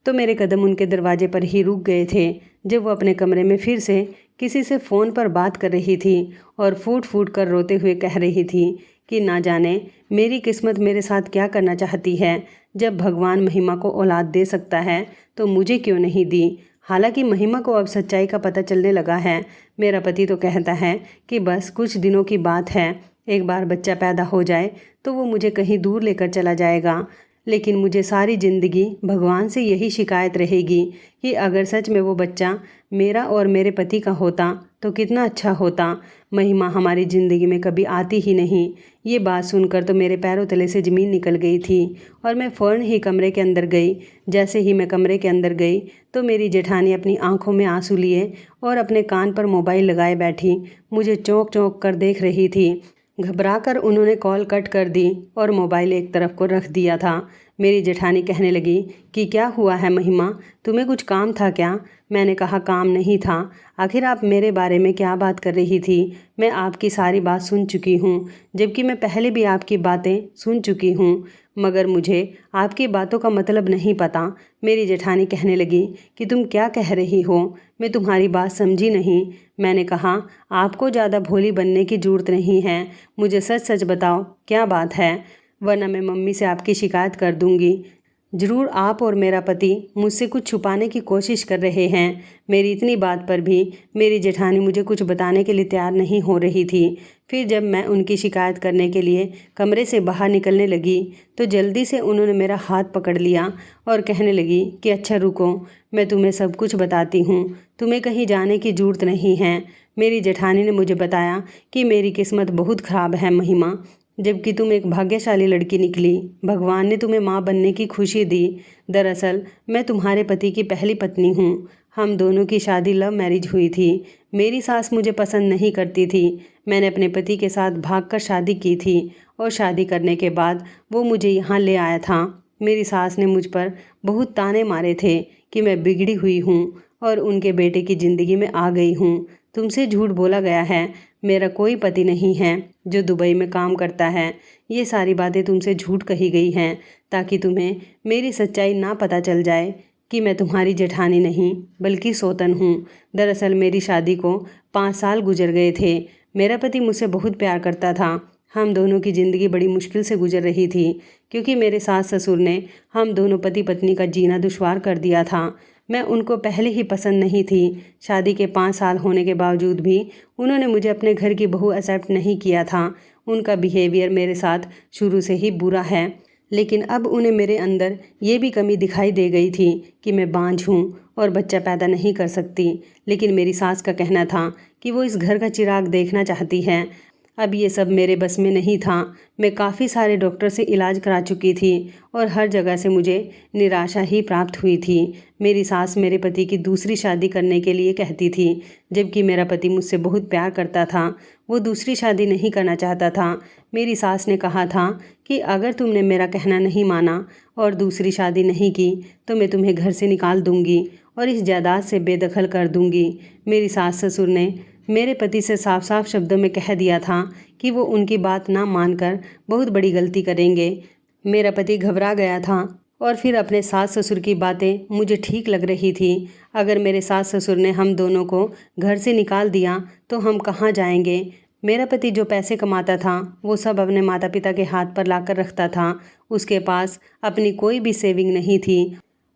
तो मेरे कदम उनके दरवाजे पर ही रुक गए थे जब वो अपने कमरे में फिर से किसी से फ़ोन पर बात कर रही थी और फूट फूट कर रोते हुए कह रही थी कि ना जाने मेरी किस्मत मेरे साथ क्या करना चाहती है। जब भगवान महिमा को औलाद दे सकता है तो मुझे क्यों नहीं दी। हालांकि महिमा को अब सच्चाई का पता चलने लगा है। मेरा पति तो कहता है कि बस कुछ दिनों की बात है, एक बार बच्चा पैदा हो जाए तो वो मुझे कहीं दूर लेकर चला जाएगा। लेकिन मुझे सारी ज़िंदगी भगवान से यही शिकायत रहेगी कि अगर सच में वो बच्चा मेरा और मेरे पति का होता तो कितना अच्छा होता। महिमा हमारी ज़िंदगी में कभी आती ही नहीं। ये बात सुनकर तो मेरे पैरों तले से ज़मीन निकल गई थी और मैं फ़ौरन ही कमरे के अंदर गई। जैसे ही मैं कमरे के अंदर गई तो मेरी जेठानी अपनी आंखों में आंसू लिए और अपने कान पर मोबाइल लगाए बैठी मुझे चौंक चौंक कर देख रही थी। घबराकर उन्होंने कॉल कट कर दी और मोबाइल एक तरफ को रख दिया था। मेरी जेठानी कहने लगी कि क्या हुआ है महिमा, तुम्हें कुछ काम था क्या? मैंने कहा काम नहीं था, आखिर आप मेरे बारे में क्या बात कर रही थी? मैं आपकी सारी बात सुन चुकी हूँ, जबकि मैं पहले भी आपकी बातें सुन चुकी हूँ, मगर मुझे आपकी बातों का मतलब नहीं पता। मेरी जेठानी कहने लगी कि तुम क्या कह रही हो, मैं तुम्हारी बात समझी नहीं। मैंने कहा आपको ज़्यादा भोली बनने की ज़रूरत नहीं है, मुझे सच सच बताओ क्या बात है, वरना मैं मम्मी से आपकी शिकायत कर दूंगी। ज़रूर आप और मेरा पति मुझसे कुछ छुपाने की कोशिश कर रहे हैं। मेरी इतनी बात पर भी मेरी जेठानी मुझे कुछ बताने के लिए तैयार नहीं हो रही थी। फिर जब मैं उनकी शिकायत करने के लिए कमरे से बाहर निकलने लगी तो जल्दी से उन्होंने मेरा हाथ पकड़ लिया और कहने लगी कि अच्छा रुको, मैं तुम्हें सब कुछ बताती हूँ, तुम्हें कहीं जाने की ज़रूरत नहीं है। मेरी जेठानी ने मुझे बताया कि मेरी किस्मत बहुत ख़राब है महिमा, जबकि तुम एक भाग्यशाली लड़की निकली। भगवान ने तुम्हें माँ बनने की खुशी दी। दरअसल मैं तुम्हारे पति की पहली पत्नी हूँ। हम दोनों की शादी लव मैरिज हुई थी। मेरी सास मुझे पसंद नहीं करती थी। मैंने अपने पति के साथ भागकर शादी की थी और शादी करने के बाद वो मुझे यहाँ ले आया था। मेरी सास ने मुझ पर बहुत ताने मारे थे कि मैं बिगड़ी हुई हूँ और उनके बेटे की ज़िंदगी में आ गई हूँ। तुमसे झूठ बोला गया है, मेरा कोई पति नहीं है जो दुबई में काम करता है। ये सारी बातें तुमसे झूठ कही गई हैं ताकि तुम्हें मेरी सच्चाई ना पता चल जाए कि मैं तुम्हारी जेठानी नहीं बल्कि सौतन हूँ। दरअसल मेरी शादी को 5 साल गुजर गए थे। मेरा पति मुझसे बहुत प्यार करता था। हम दोनों की ज़िंदगी बड़ी मुश्किल से गुजर रही थी क्योंकि मेरे सास ससुर ने हम दोनों पति पत्नी का जीना दुश्वार कर दिया था। मैं उनको पहले ही पसंद नहीं थी। शादी के 5 साल होने के बावजूद भी उन्होंने मुझे अपने घर की बहू एक्सेप्ट नहीं किया था। उनका बिहेवियर मेरे साथ शुरू से ही बुरा है, लेकिन अब उन्हें मेरे अंदर ये भी कमी दिखाई दे गई थी कि मैं बांझ हूँ और बच्चा पैदा नहीं कर सकती। लेकिन मेरी सास का कहना था कि वो इस घर का चिराग देखना चाहती है। अब ये सब मेरे बस में नहीं था। मैं काफ़ी सारे डॉक्टर से इलाज करा चुकी थी और हर जगह से मुझे निराशा ही प्राप्त हुई थी। मेरी सास मेरे पति की दूसरी शादी करने के लिए कहती थी, जबकि मेरा पति मुझसे बहुत प्यार करता था। वो दूसरी शादी नहीं करना चाहता था। मेरी सास ने कहा था कि अगर तुमने मेरा कहना नहीं माना और दूसरी शादी नहीं की तो मैं तुम्हें घर से निकाल दूंगी और इस जायदाद से बेदखल कर दूंगी। मेरी सास ससुर ने मेरे पति से साफ साफ शब्दों में कह दिया था कि वो उनकी बात ना मानकर बहुत बड़ी गलती करेंगे। मेरा पति घबरा गया था और फिर अपने सास ससुर की बातें मुझे ठीक लग रही थी। अगर मेरे सास ससुर ने हम दोनों को घर से निकाल दिया तो हम कहाँ जाएंगे। मेरा पति जो पैसे कमाता था वो सब अपने माता पिता के हाथ पर लाकर रखता था। उसके पास अपनी कोई भी सेविंग नहीं थी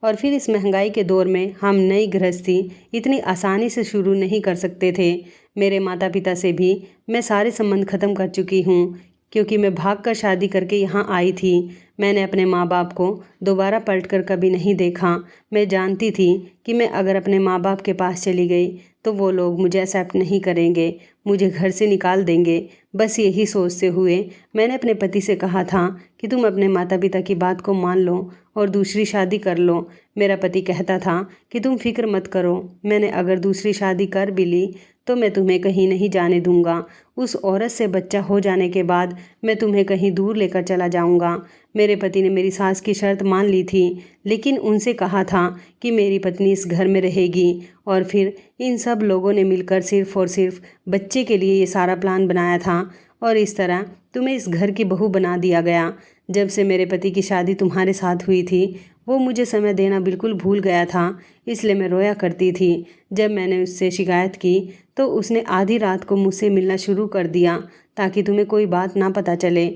और फिर इस महंगाई के दौर में हम नई गृहस्थी इतनी आसानी से शुरू नहीं कर सकते थे। मेरे माता पिता से भी मैं सारे संबंध ख़त्म कर चुकी हूँ क्योंकि मैं भागकर शादी करके यहाँ आई थी। मैंने अपने माँ बाप को दोबारा पलटकर कभी नहीं देखा। मैं जानती थी कि मैं अगर अपने माँ बाप के पास चली गई तो वो लोग मुझे एक्सेप्ट नहीं करेंगे, मुझे घर से निकाल देंगे। बस यही सोचते हुए मैंने अपने पति से कहा था कि तुम अपने माता पिता की बात को मान लो और दूसरी शादी कर लो। मेरा पति कहता था कि तुम फिक्र मत करो, मैंने अगर दूसरी शादी कर भी ली तो मैं तुम्हें कहीं नहीं जाने दूंगा। उस औरत से बच्चा हो जाने के बाद मैं तुम्हें कहीं दूर लेकर चला जाऊंगा। मेरे पति ने मेरी सास की शर्त मान ली थी, लेकिन उनसे कहा था कि मेरी पत्नी इस घर में रहेगी और फिर इन सब लोगों ने मिलकर सिर्फ और सिर्फ बच्चे के लिए ये सारा प्लान बनाया था और इस तरह तुम्हें इस घर की बहू बना दिया गया। जब से मेरे पति की शादी तुम्हारे साथ हुई थी वो मुझे समय देना बिल्कुल भूल गया था, इसलिए मैं रोया करती थी। जब मैंने उससे शिकायत की तो उसने आधी रात को मुझसे मिलना शुरू कर दिया ताकि तुम्हें कोई बात ना पता चले।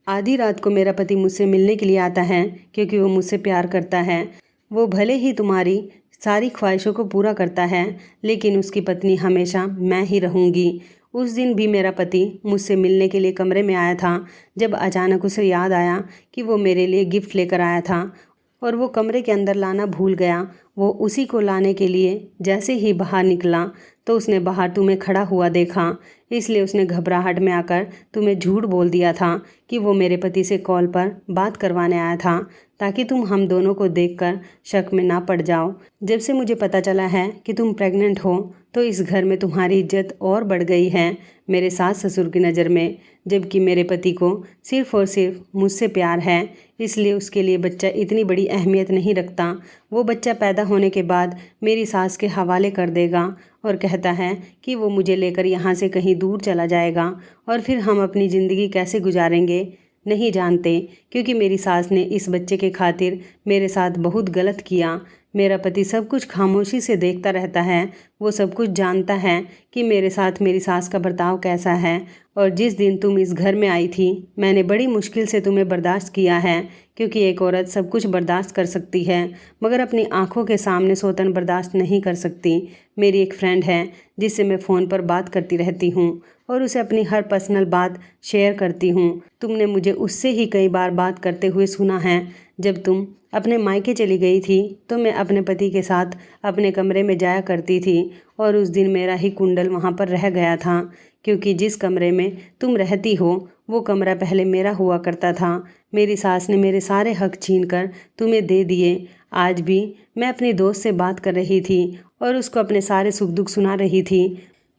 आधी रात को मेरा पति मुझसे मिलने के लिए आता है क्योंकि वो मुझसे प्यार करता है। वो भले ही तुम्हारी सारी ख्वाहिशों को पूरा करता है, लेकिन उसकी पत्नी हमेशा मैं ही रहूँगी। उस दिन भी मेरा पति मुझसे मिलने के लिए कमरे में आया था जब अचानक उसे याद आया कि वो मेरे लिए गिफ्ट लेकर आया था और वो कमरे के अंदर लाना भूल गया। वो उसी को लाने के लिए जैसे ही बाहर निकला तो उसने बाहर तुम्हें खड़ा हुआ देखा, इसलिए उसने घबराहट में आकर तुम्हें झूठ बोल दिया था कि वो मेरे पति से कॉल पर बात करवाने आया था ताकि तुम हम दोनों को देखकर शक में ना पड़ जाओ। जब से मुझे पता चला है कि तुम प्रेग्नेंट हो तो इस घर में तुम्हारी इज्जत और बढ़ गई है मेरे सास ससुर की नज़र में, जबकि मेरे पति को सिर्फ़ और सिर्फ मुझसे प्यार है, इसलिए उसके लिए बच्चा इतनी बड़ी अहमियत नहीं रखता। वो बच्चा पैदा होने के बाद मेरी सास के हवाले कर देगा और कहता है कि वो मुझे लेकर यहाँ से कहीं दूर चला जाएगा और फिर हम अपनी ज़िंदगी कैसे गुजारेंगे नहीं जानते, क्योंकि मेरी सास ने इस बच्चे के खातिर मेरे साथ बहुत गलत किया। मेरा पति सब कुछ खामोशी से देखता रहता है वो सब कुछ जानता है कि मेरे साथ मेरी सास का बर्ताव कैसा है। और जिस दिन तुम इस घर में आई थी मैंने बड़ी मुश्किल से तुम्हें बर्दाश्त किया है, क्योंकि एक औरत सब कुछ बर्दाश्त कर सकती है मगर अपनी आंखों के सामने सौतन बर्दाश्त नहीं कर सकती। मेरी एक फ्रेंड है जिससे मैं फ़ोन पर बात करती रहती हूँ और उसे अपनी हर पर्सनल बात शेयर करती हूँ। तुमने मुझे उससे ही कई बार बात करते हुए सुना है। जब तुम अपने मायके चली गई थी तो मैं अपने पति के साथ अपने कमरे में जाया करती थी और उस दिन मेरा ही कुंडल वहाँ पर रह गया था, क्योंकि जिस कमरे में तुम रहती हो वो कमरा पहले मेरा हुआ करता था। मेरी सास ने मेरे सारे हक छीनकर तुम्हें दे दिए। आज भी मैं अपनी दोस्त से बात कर रही थी और उसको अपने सारे सुख दुख सुना रही थी।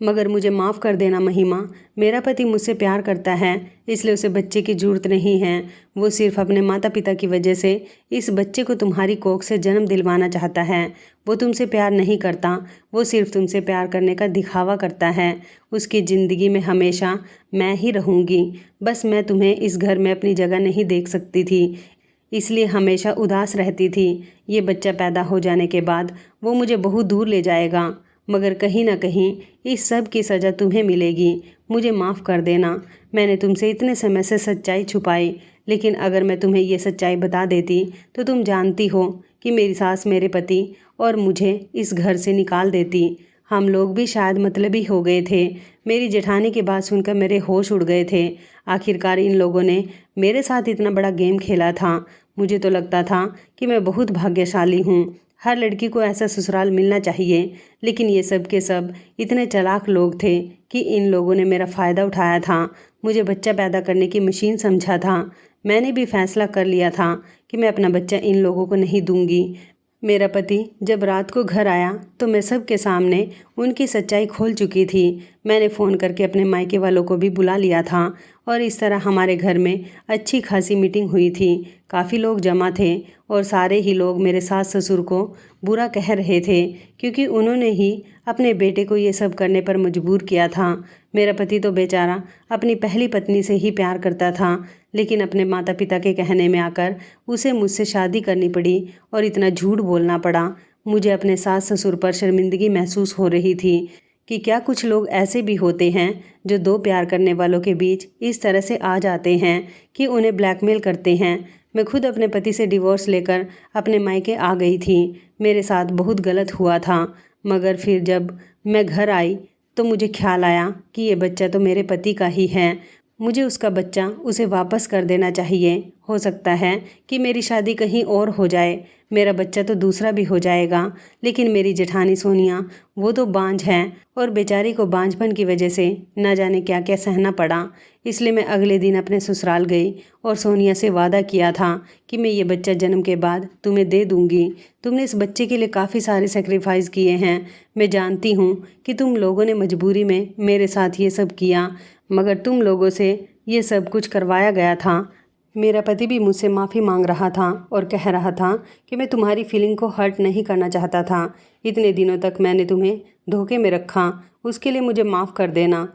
मगर मुझे माफ़ कर देना महिमा, मेरा पति मुझसे प्यार करता है इसलिए उसे बच्चे की ज़रूरत नहीं है। वो सिर्फ अपने माता पिता की वजह से इस बच्चे को तुम्हारी कोख से जन्म दिलवाना चाहता है। वो तुमसे प्यार नहीं करता, वो सिर्फ तुमसे प्यार करने का दिखावा करता है। उसकी ज़िंदगी में हमेशा मैं ही रहूँगी। बस मैं तुम्हें इस घर में अपनी जगह नहीं देख सकती थी, इसलिए हमेशा उदास रहती थी। ये बच्चा पैदा हो जाने के बाद वो मुझे बहुत दूर ले जाएगा, मगर कहीं ना कहीं इस सब की सज़ा तुम्हें मिलेगी। मुझे माफ़ कर देना, मैंने तुमसे इतने समय से सच्चाई छुपाई, लेकिन अगर मैं तुम्हें ये सच्चाई बता देती तो तुम जानती हो कि मेरी सास मेरे पति और मुझे इस घर से निकाल देती। हम लोग भी शायद मतलबी हो गए थे। मेरी जेठानी की बात सुनकर मेरे होश उड़ गए थे। आखिरकार इन लोगों ने मेरे साथ इतना बड़ा गेम खेला था। मुझे तो लगता था कि मैं बहुत भाग्यशाली हूँ। हर लड़की को ऐसा ससुराल मिलना चाहिए, लेकिन ये सब के सब इतने चालाक लोग थे कि इन लोगों ने मेरा फ़ायदा उठाया था। मुझे बच्चा पैदा करने की मशीन समझा था। मैंने भी फैसला कर लिया था कि मैं अपना बच्चा इन लोगों को नहीं दूंगी। मेरा पति जब रात को घर आया तो मैं सबके सामने उनकी सच्चाई खोल चुकी थी। मैंने फ़ोन करके अपने मायके वालों को भी बुला लिया था और इस तरह हमारे घर में अच्छी खासी मीटिंग हुई थी। काफ़ी लोग जमा थे और सारे ही लोग मेरे सास ससुर को बुरा कह रहे थे, क्योंकि उन्होंने ही अपने बेटे को ये सब करने पर मजबूर किया था। मेरा पति तो बेचारा अपनी पहली पत्नी से ही प्यार करता था, लेकिन अपने माता पिता के कहने में आकर उसे मुझसे शादी करनी पड़ी और इतना झूठ बोलना पड़ा। मुझे अपने सास ससुर पर शर्मिंदगी महसूस हो रही थी कि क्या कुछ लोग ऐसे भी होते हैं जो दो प्यार करने वालों के बीच इस तरह से आ जाते हैं कि उन्हें ब्लैकमेल करते हैं। मैं खुद अपने पति से डिवोर्स लेकर अपने मायके आ गई थी। मेरे साथ बहुत गलत हुआ था, मगर फिर जब मैं घर आई तो मुझे ख्याल आया कि ये बच्चा तो मेरे पति का ही है। मुझे उसका बच्चा उसे वापस कर देना चाहिए। हो सकता है कि मेरी शादी कहीं और हो जाए, मेरा बच्चा तो दूसरा भी हो जाएगा। लेकिन मेरी जेठानी सोनिया वो तो बांझ है और बेचारी को बांझपन की वजह से न जाने क्या क्या सहना पड़ा। इसलिए मैं अगले दिन अपने ससुराल गई और सोनिया से वादा किया था कि मैं ये बच्चा जन्म के बाद तुम्हें दे दूंगी। तुमने इस बच्चे के लिए काफ़ी सारे सेक्रीफाइस किए हैं। मैं जानती हूँ कि तुम लोगों ने मजबूरी में मेरे साथ ये सब किया, मगर तुम लोगों से ये सब कुछ करवाया गया था। मेरा पति भी मुझसे माफ़ी मांग रहा था और कह रहा था कि मैं तुम्हारी फीलिंग को हर्ट नहीं करना चाहता था। इतने दिनों तक मैंने तुम्हें धोखे में रखा, उसके लिए मुझे माफ़ कर देना।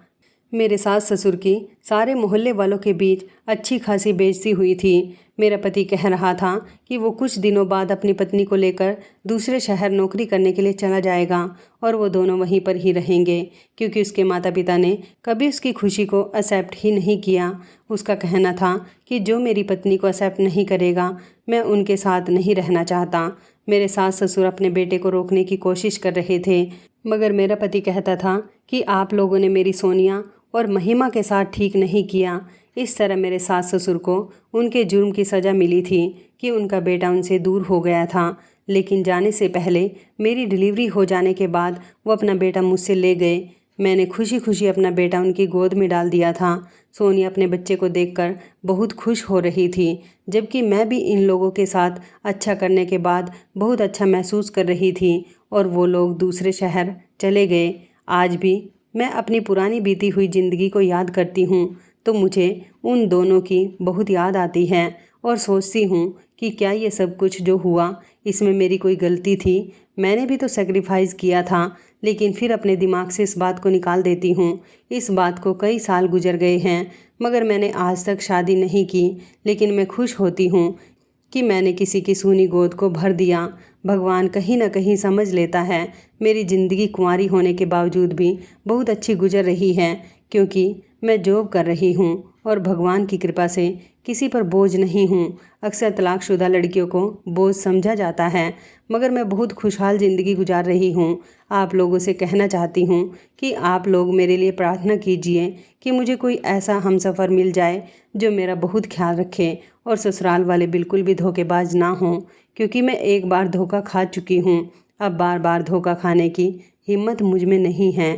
मेरे सास ससुर की सारे मोहल्ले वालों के बीच अच्छी खासी बेइज्जती हुई थी। मेरा पति कह रहा था कि वो कुछ दिनों बाद अपनी पत्नी को लेकर दूसरे शहर नौकरी करने के लिए चला जाएगा और वो दोनों वहीं पर ही रहेंगे, क्योंकि उसके माता पिता ने कभी उसकी खुशी को एक्सेप्ट ही नहीं किया। उसका कहना था कि जो मेरी पत्नी को एक्सेप्ट नहीं करेगा मैं उनके साथ नहीं रहना चाहता। मेरे सास ससुर अपने बेटे को रोकने की कोशिश कर रहे थे, मगर मेरा पति कहता था कि आप लोगों ने मेरी सोनिया और महिमा के साथ ठीक नहीं किया। इस तरह मेरे सास ससुर को उनके जुर्म की सज़ा मिली थी कि उनका बेटा उनसे दूर हो गया था। लेकिन जाने से पहले मेरी डिलीवरी हो जाने के बाद वो अपना बेटा मुझसे ले गए। मैंने खुशी खुशी अपना बेटा उनकी गोद में डाल दिया था। सोनिया अपने बच्चे को देखकर बहुत खुश हो रही थी, जबकि मैं भी इन लोगों के साथ अच्छा करने के बाद बहुत अच्छा महसूस कर रही थी और वो लोग दूसरे शहर चले गए। आज भी मैं अपनी पुरानी बीती हुई ज़िंदगी को याद करती हूँ तो मुझे उन दोनों की बहुत याद आती है और सोचती हूँ कि क्या ये सब कुछ जो हुआ इसमें मेरी कोई गलती थी। मैंने भी तो सेक्रीफाइस किया था, लेकिन फिर अपने दिमाग से इस बात को निकाल देती हूँ। इस बात को कई साल गुजर गए हैं, मगर मैंने आज तक शादी नहीं की, लेकिन मैं खुश होती हूँ कि मैंने किसी की सूनी गोद को भर दिया। भगवान कहीं ना कहीं समझ लेता है। मेरी ज़िंदगी कुंवारी होने के बावजूद भी बहुत अच्छी गुजर रही है, क्योंकि मैं जॉब कर रही हूँ और भगवान की कृपा से किसी पर बोझ नहीं हूँ। अक्सर तलाकशुदा लड़कियों को बोझ समझा जाता है, मगर मैं बहुत खुशहाल ज़िंदगी गुजार रही हूँ। आप लोगों से कहना चाहती हूँ कि आप लोग मेरे लिए प्रार्थना कीजिए कि मुझे कोई ऐसा हमसफ़र मिल जाए जो मेरा बहुत ख्याल रखे और ससुराल वाले बिल्कुल भी धोखेबाज ना हों, क्योंकि मैं एक बार धोखा खा चुकी हूँ। अब बार बार धोखा खाने की हिम्मत मुझ में नहीं है।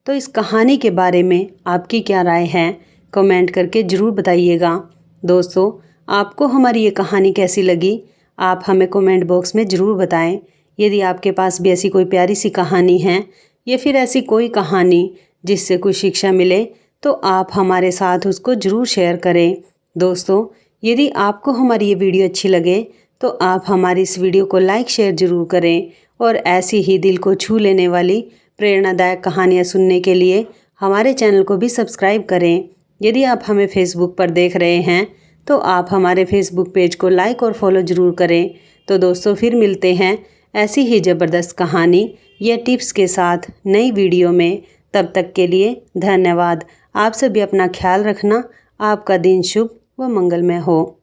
तो इस कहानी के बारे में आपकी क्या राय है, कमेंट करके ज़रूर बताइएगा। दोस्तों, आपको हमारी ये कहानी कैसी लगी, आप हमें कमेंट बॉक्स में ज़रूर बताएं। यदि आपके पास भी ऐसी कोई प्यारी सी कहानी है या फिर ऐसी कोई कहानी जिससे कुछ शिक्षा मिले, तो आप हमारे साथ उसको ज़रूर शेयर करें। दोस्तों, यदि आपको हमारी ये वीडियो अच्छी लगे तो आप हमारी इस वीडियो को लाइक शेयर ज़रूर करें और ऐसी ही दिल को छू लेने वाली प्रेरणादायक कहानियाँ सुनने के लिए हमारे चैनल को भी सब्सक्राइब करें। यदि आप हमें फेसबुक पर देख रहे हैं तो आप हमारे फेसबुक पेज को लाइक और फॉलो ज़रूर करें। तो दोस्तों, फिर मिलते हैं ऐसी ही ज़बरदस्त कहानी या टिप्स के साथ नई वीडियो में। तब तक के लिए धन्यवाद। आप सभी अपना ख्याल रखना। आपका दिन शुभ व मंगलमय हो।